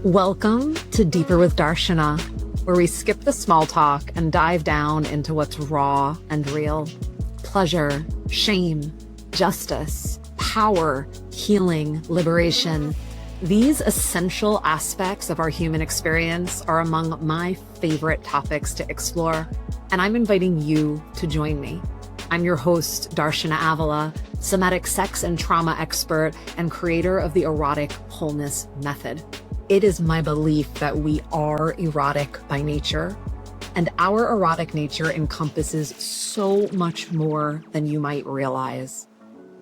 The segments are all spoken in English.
Welcome to Deeper with Darshana, where we skip the small talk and dive down into what's raw and real. Pleasure, shame, justice, power, healing, liberation. These essential aspects of our human experience are among my favorite topics to explore, and I'm inviting you to join me. I'm your host, Darshana Avila, somatic sex and trauma expert and creator of the Erotic Wholeness method. It is my belief that we are erotic by nature, and our erotic nature encompasses so much more than you might realize.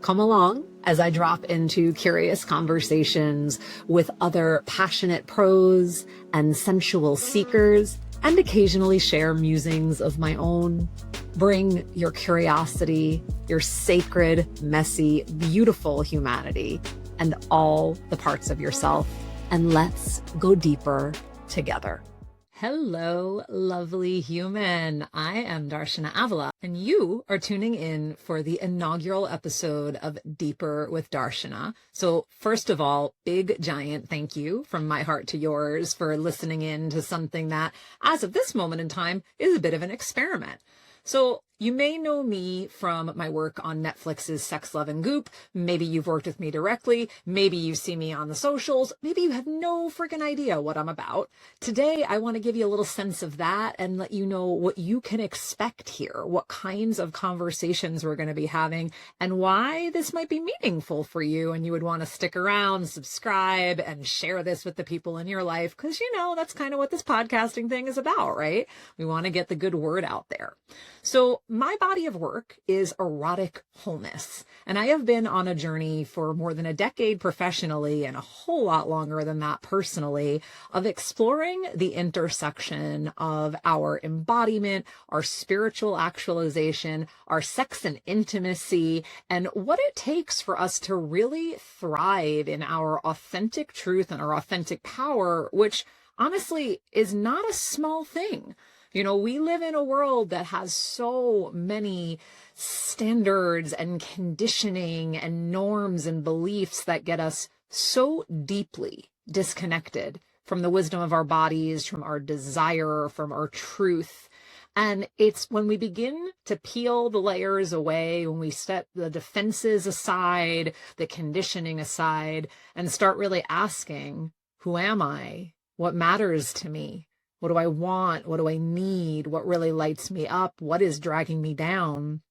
Come along as I drop into curious conversations with other passionate pros and sensual seekers, and occasionally share musings of my own. Bring your curiosity, your sacred, messy, beautiful humanity, and all the parts of yourself. And let's go deeper together. Hello, lovely human. I am Darshana Avila, and you are tuning in for the inaugural episode of Deeper with Darshana. So first of all, big giant thank you from my heart to yours for listening in to something that, as of this moment in time, is a bit of an experiment. So you may know me from my work on Netflix's Sex, Love, and Goop. Maybe you've worked with me directly. Maybe you see me on the socials. Maybe you have no freaking idea what I'm about. Today, I want to give you a little sense of that and let you know what you can expect here, what kinds of conversations we're going to be having, and why this might be meaningful for you. And you would want to stick around, subscribe, and share this with the people in your life, because, that's kind of what this podcasting thing is about, right? We want to get the good word out there. So my body of work is Erotic Wholeness, and I have been on a journey for more than a decade professionally and a whole lot longer than that personally of exploring the intersection of our embodiment, our spiritual actualization, our sex and intimacy, and what it takes for us to really thrive in our authentic truth and our authentic power, which honestly is not a small thing. We live in a world that has so many standards and conditioning and norms and beliefs that get us so deeply disconnected from the wisdom of our bodies, from our desire, from our truth. And it's when we begin to peel the layers away, when we set the defenses aside, the conditioning aside, and start really asking, who am I? What matters to me? What do I want? What do I need? What really lights me up? What is dragging me down?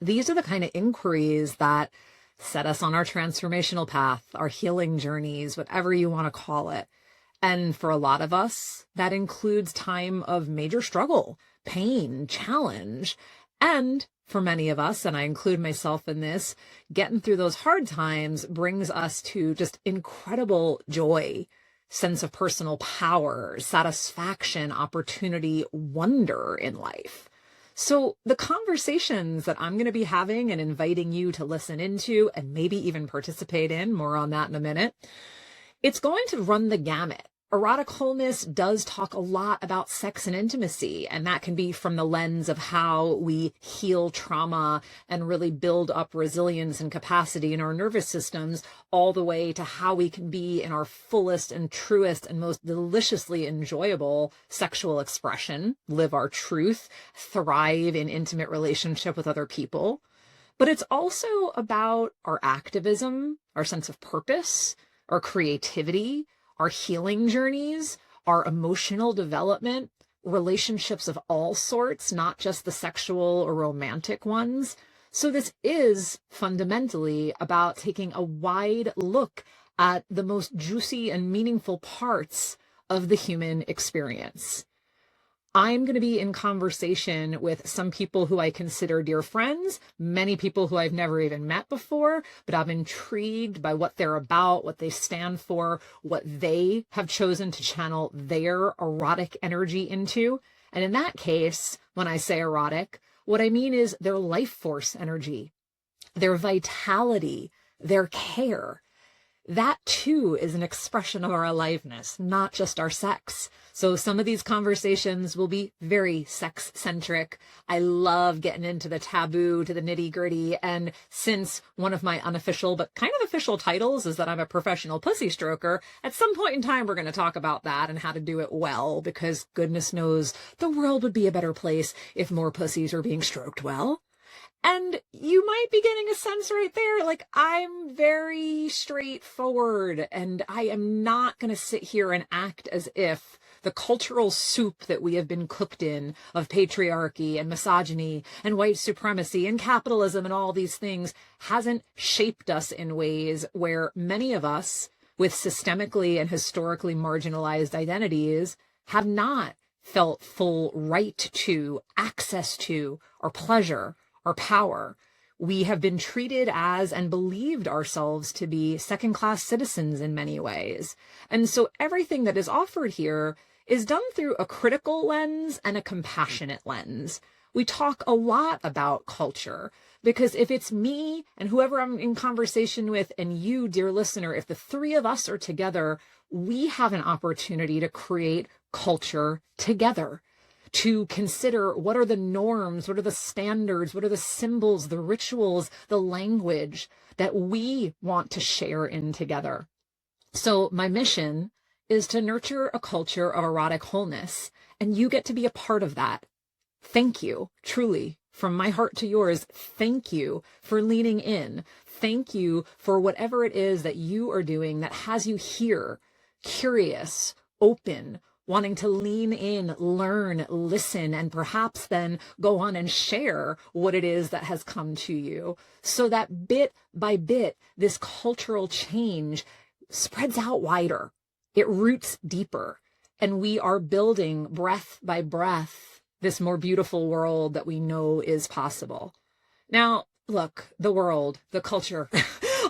These are the kind of inquiries that set us on our transformational path, our healing journeys, whatever you want to call it. And for a lot of us, that includes time of major struggle, pain, challenge. And for many of us, and I include myself in this, getting through those hard times brings us to just incredible joy, sense of personal power, satisfaction, opportunity, wonder in life. So the conversations that I'm going to be having and inviting you to listen into and maybe even participate in, more on that in a minute, it's going to run the gamut. Erotic Wholeness does talk a lot about sex and intimacy, and that can be from the lens of how we heal trauma and really build up resilience and capacity in our nervous systems, all the way to how we can be in our fullest and truest and most deliciously enjoyable sexual expression, live our truth, thrive in intimate relationship with other people. But it's also about our activism, our sense of purpose, our creativity, our healing journeys, our emotional development, relationships of all sorts, not just the sexual or romantic ones. So this is fundamentally about taking a wide look at the most juicy and meaningful parts of the human experience. I'm going to be in conversation with some people who I consider dear friends, many people who I've never even met before, but I'm intrigued by what they're about, what they stand for, what they have chosen to channel their erotic energy into. And in that case, when I say erotic, what I mean is their life force energy, their vitality, their care. that too is an expression of our aliveness, not just our sex. So some of these conversations will be very sex-centric. I love getting into the taboo, to the nitty-gritty. And since one of my unofficial but kind of official titles is that I'm a professional pussy stroker, at some point in time we're going to talk about that and how to do it well, because goodness knows the world would be a better place if more pussies are being stroked well. And you might be getting a sense right there, like, I'm very straightforward, and I am not going to sit here and act as if the cultural soup that we have been cooked in of patriarchy and misogyny and white supremacy and capitalism and all these things hasn't shaped us in ways where many of us with systemically and historically marginalized identities have not felt full right to, access to, or pleasure or power. We have been treated as and believed ourselves to be second-class citizens in many ways. And so everything that is offered here is done through a critical lens and a compassionate lens. We talk a lot about culture because if it's me and whoever I'm in conversation with and you, dear listener, if the three of us are together, we have an opportunity to create culture together, to consider what are the norms, what are the standards, what are the symbols, the rituals, the language that we want to share in together. So my mission is to nurture a culture of erotic wholeness, and you get to be a part of that. Thank you, truly, from my heart to yours. Thank you for leaning in. Thank you for whatever it is that you are doing that has you here, curious, open, wanting to lean in, learn, listen, and perhaps then go on and share what it is that has come to you, so that bit by bit, this cultural change spreads out wider. It roots deeper, and we are building breath by breath this more beautiful world that we know is possible. Now, look, the world, the culture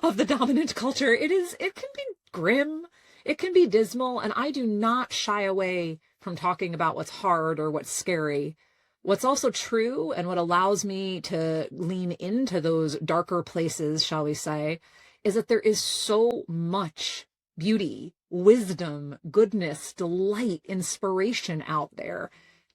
of the dominant culture, it can be grim. It can be dismal, and I do not shy away from talking about what's hard or what's scary. What's also true, and what allows me to lean into those darker places, shall we say, is that there is so much beauty, wisdom, goodness, delight, inspiration out there.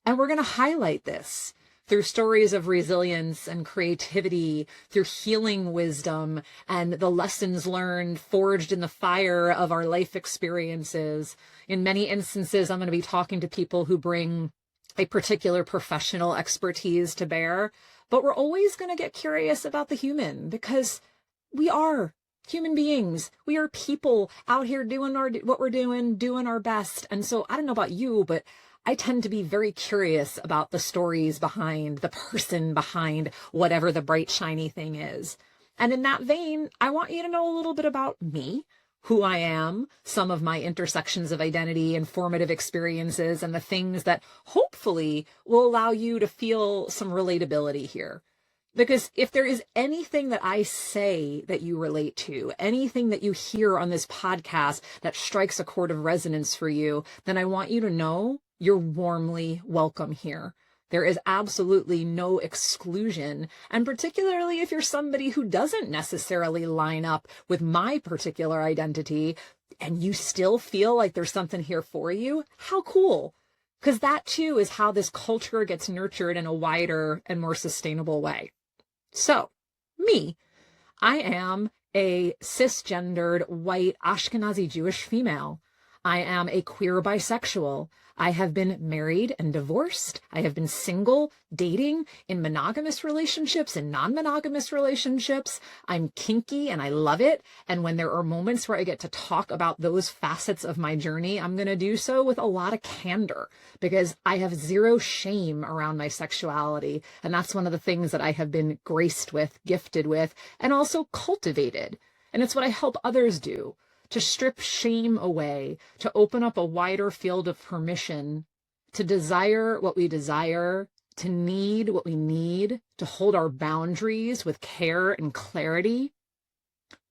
And we're going to highlight this through stories of resilience and creativity, through healing wisdom and the lessons learned forged in the fire of our life experiences. In many instances, I'm going to be talking to people who bring a particular professional expertise to bear, but we're always going to get curious about the human, because we are human beings. We are people out here doing what we're doing our best. And so I don't know about you, but I tend to be very curious about the stories behind, the person behind whatever the bright, shiny thing is. And in that vein, I want you to know a little bit about me, who I am, some of my intersections of identity and formative experiences, and the things that hopefully will allow you to feel some relatability here. Because if there is anything that I say that you relate to, anything that you hear on this podcast that strikes a chord of resonance for you, then I want you to know you're warmly welcome here. There is absolutely no exclusion. And particularly if you're somebody who doesn't necessarily line up with my particular identity and you still feel like there's something here for you, how cool. Because that too is how this culture gets nurtured in a wider and more sustainable way. So, me, I am a cisgendered, white, Ashkenazi Jewish female. I am a queer bisexual. I have been married and divorced. I have been single, dating, in monogamous relationships and non-monogamous relationships. I'm kinky and I love it. And when there are moments where I get to talk about those facets of my journey, I'm going to do so with a lot of candor, because I have zero shame around my sexuality. And that's one of the things that I have been graced with, gifted with, and also cultivated. And it's what I help others do, to strip shame away, to open up a wider field of permission, to desire what we desire, to need what we need, to hold our boundaries with care and clarity.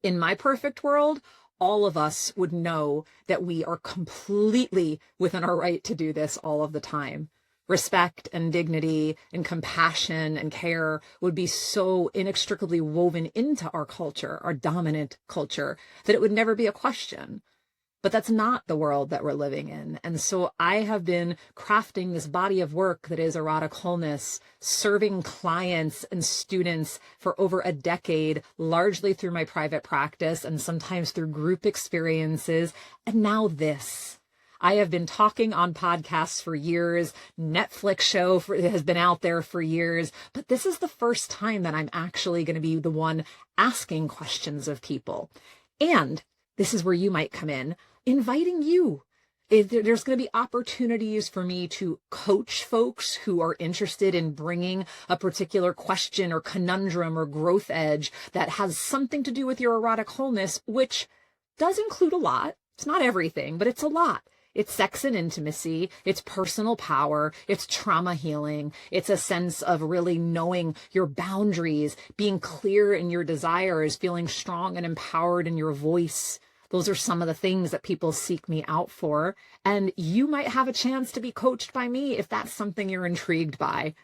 In my perfect world, all of us would know that we are completely within our right to do this all of the time. Respect and dignity and compassion and care would be so inextricably woven into our culture, our dominant culture, that it would never be a question. But that's not the world that we're living in. And so I have been crafting this body of work that is Erotic Wholeness, serving clients and students for over a decade, largely through my private practice and sometimes through group experiences. And now this. I have been talking on podcasts for years. Netflix show has been out there for years. But this is the first time that I'm actually going to be the one asking questions of people. And this is where you might come in, inviting you. There's going to be opportunities for me to coach folks who are interested in bringing a particular question or conundrum or growth edge that has something to do with your erotic wholeness, which does include a lot. It's not everything, but it's a lot. It's sex and intimacy, it's personal power, it's trauma healing, it's a sense of really knowing your boundaries, being clear in your desires, feeling strong and empowered in your voice. Those are some of the things that people seek me out for. And you might have a chance to be coached by me if that's something you're intrigued by.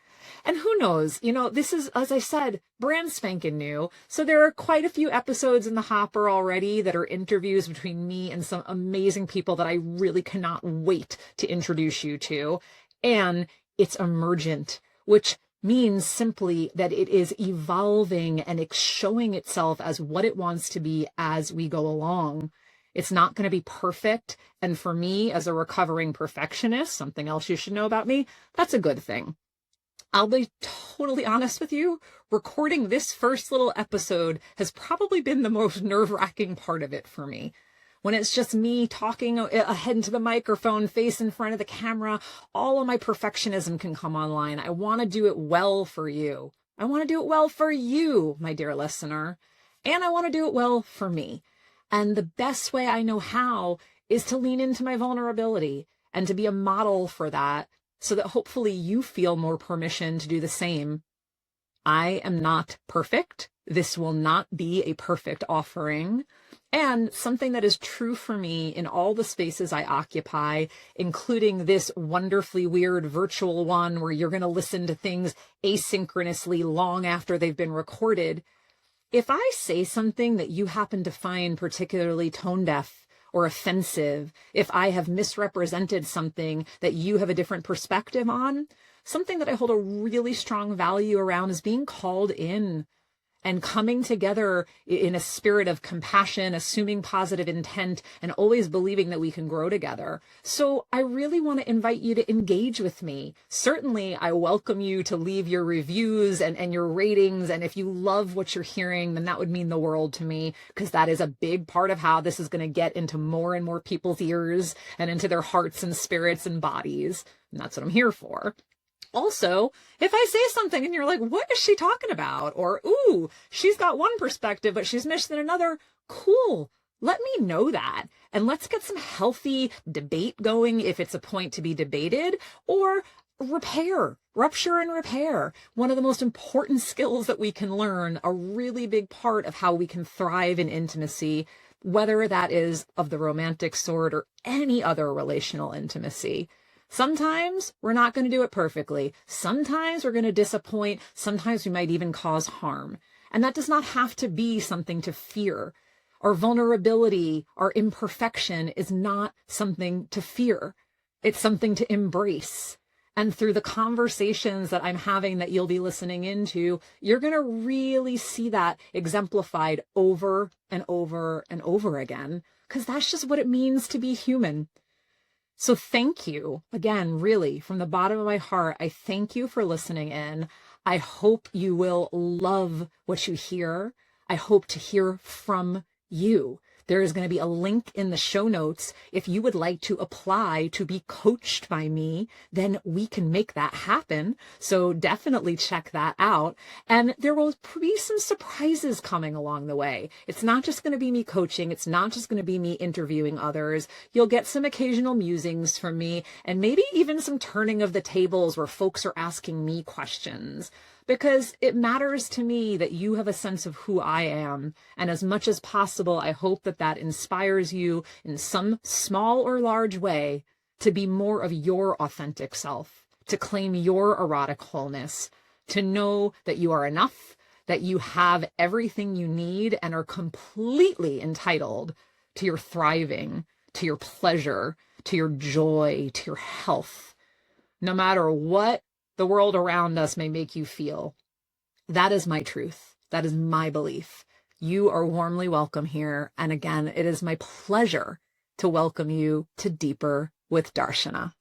And who knows, this is, as I said, brand spanking new. So there are quite a few episodes in the hopper already that are interviews between me and some amazing people that I really cannot wait to introduce you to. And it's emergent, which means simply that it is evolving and it's showing itself as what it wants to be as we go along. It's not going to be perfect. And for me, as a recovering perfectionist, something else you should know about me, that's a good thing. I'll be totally honest with you, recording this first little episode has probably been the most nerve-wracking part of it for me. When it's just me talking ahead into the microphone, face in front of the camera, all of my perfectionism can come online. I want to do it well for you. I want to do it well for you, my dear listener. And I want to do it well for me. And the best way I know how is to lean into my vulnerability and to be a model for that so that hopefully you feel more permission to do the same. I am not perfect. This will not be a perfect offering. And something that is true for me in all the spaces I occupy, including this wonderfully weird virtual one where you're going to listen to things asynchronously long after they've been recorded. If I say something that you happen to find particularly tone deaf or offensive, if I have misrepresented something that you have a different perspective on, something that I hold a really strong value around is being called in and coming together in a spirit of compassion, assuming positive intent, and always believing that we can grow together. So I really want to invite you to engage with me. Certainly, I welcome you to leave your reviews and your ratings. And if you love what you're hearing, then that would mean the world to me, because that is a big part of how this is going to get into more and more people's ears and into their hearts and spirits and bodies. And that's what I'm here for. Also, if I say something and you're like, what is she talking about? Or, ooh, she's got one perspective, but she's missing another. Cool. Let me know that. And let's get some healthy debate going if it's a point to be debated, or rupture and repair. One of the most important skills that we can learn, a really big part of how we can thrive in intimacy, whether that is of the romantic sort or any other relational intimacy. Sometimes we're not going to do it perfectly. Sometimes we're going to disappoint. Sometimes we might even cause harm. And that does not have to be something to fear. Our vulnerability, our imperfection is not something to fear. It's something to embrace. And through the conversations that I'm having that you'll be listening into, you're going to really see that exemplified over and over and over again, because that's just what it means to be human. So thank you again, really, from the bottom of my heart. I thank you for listening in. I hope you will love what you hear. I hope to hear from you. There is going to be a link in the show notes. If you would like to apply to be coached by me, then we can make that happen. So definitely check that out. And there will be some surprises coming along the way. It's not just going to be me coaching. It's not just going to be me interviewing others. You'll get some occasional musings from me, and maybe even some turning of the tables where folks are asking me questions. Because it matters to me that you have a sense of who I am. And as much as possible, I hope that that inspires you in some small or large way to be more of your authentic self, to claim your erotic wholeness, to know that you are enough, that you have everything you need and are completely entitled to your thriving, to your pleasure, to your joy, to your health, no matter what the world around us may make you feel. That is my truth. That is my belief. You are warmly welcome here. And again, it is my pleasure to welcome you to Deeper with Darshana.